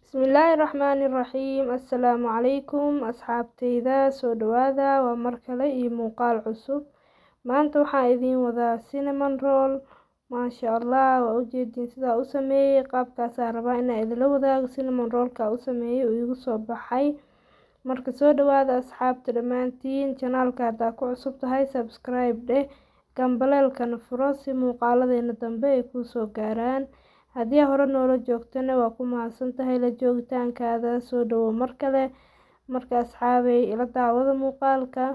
Bismillahirrahmanirrahiim. Assalaamu calaykum asxaabtayda soo dhawaada waa mar kale iyo muuqaal cusub. Maanta waxaan idiin wadaa cinnamon roll. Maasha Allah, waa ujeedin sida u sameeyay qaabkaas aan rabaa inaan idila wadaago cinnamon roll ka u sameeyay oo igu soo baxay. Marka soo dhawaada asxaabta dhammaantiin, channel-ka haddaa ku cusub tahay subscribe dheh, gambaleelkana furo si muuqaaladeena dambe ay kuu soo gaaraan. haddii hore noola joogtana waa ku mahadsantahay la joogitaankaada. soo dhawo mar kale. marka asxaabay ila daawada muuqaalka.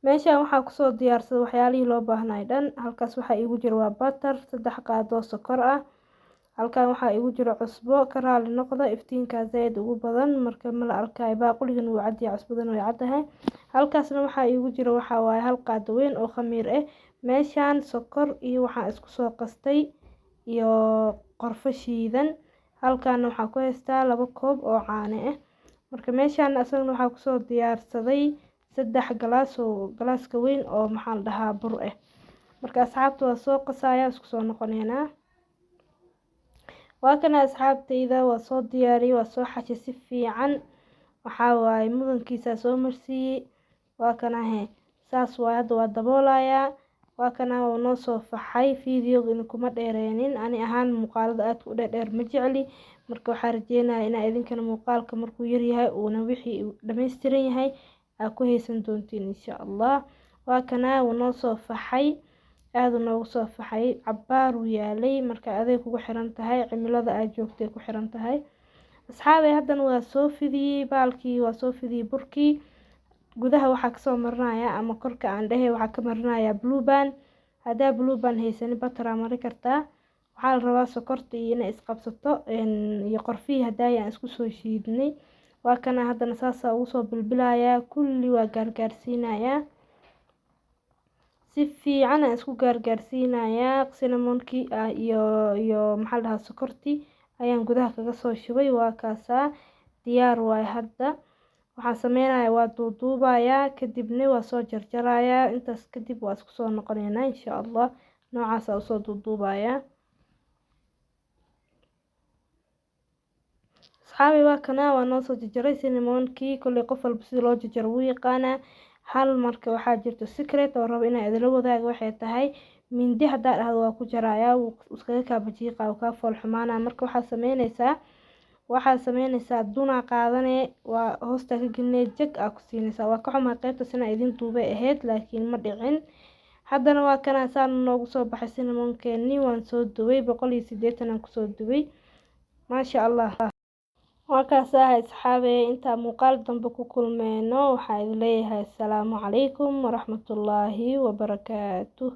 meeshaan waxaa kusoo diyaarsaday waxyaalihii loo baahnay dhan. halkaas waxaa igu jira waa butter 3 qaado sokor ah. halkaan waxaa igu jira cusbo, ka raali noqda iftiinka zaid ugu badan marka mala arkay baaquligan uu cad yahay, cusbadan way caddahay. halkaasna waxaa igu jira waxa waaye 1 qaado weyn oo khamiir ah. meeshaan sokor iyo waxaan isku soo qastay iyo qorfo shiidan. halkaan waxaa ku haystaa 2 koob oo caano ah. marka meeshaan asagna waxaa kusoo diyaarsaday 3 galaas oo galaaska weyn oo maxaan dhahaa bur ah. marka asxaabtu waa soo qasaya isku soo noqoneena. waa kana asxaabtayda waa soo diyaariyay, waa soo xashay si fiican. waxaa waaye mudankiisa soo marsiiyay. waa kana saas waa hadda waa daboolayaa. waa kana oo noo soo faxay video in kuma dheereenin ani ahaan muuqaalada aad u dheer ma jecli. marka waxaan rajeynayaa in idinkana muuqaalka markuu yar yahay uuna wixii dhameystiran yahay aad ku haysan doontiin insha Allah. waa kana oo noo soo faxay aad noogu soo faxay cabbaar u yaalay. marka adeeg kugu xiran tahay cimilada aad joogtay ku xiran tahay. asxaabay haddana waa soo fidiyay baalkii, waa soo fidiyay burkii. gudaha waxaa kasoo marinaya ama korka aan dhahay waxaa ka marinaya blue band. haddaa blue band haysan butter mari kartaa. waxaa la rabaa sokorta iyo inay isqabsato iyo qorfihii haddaayaan isku soo shiidnay. waa kana haddana saasa ugu soo bilbilayaa kulli waa gaargaarsiinayaa si fiican aan isku gaargaarsiinayaa cinnamonkii iyo maxaa la dhahaa sokortii ayaan gudaha kaga soo shubay. waa kaasaa diyaar waay hadda. waxaan sameynayaa waa duuduubayaa kadibna waa soo jarjarayaa. intaas kadib waa isku soo noqoneynaa insha Allah. noocaas aan usoo duuduubayaa. asxaabi waa kana waa noo soo jarjaray cinnamonkii. kulley qof walba sida loo jarjaro wuu yaqaanaa. hal marka waxaa jirto secret oo rabo inaan idila wadaago waxay tahay mindi haddaa dhahdo waa ku jarayaa wuu iskaga kaabajiiqa oo kaa fool xumaana. marka waxaa sameynaysaa duna qaadane waa hoosta ka gelinay jag aa ku siinaysaa. waa ka xumaa qaybta sina idin duubay ahayd laakiin ma dhicin. haddana waa kana saan noogu soo baxay cinnamonkeeni waan soo dubay 180 aan kusoo dubay. maasha Allah. waa kaas asxaabay inta muuqaal dambe ku kulmeyno waxaa idin leeyahay assalaamu calaykum waraxmatullaahi wabarakaatuh.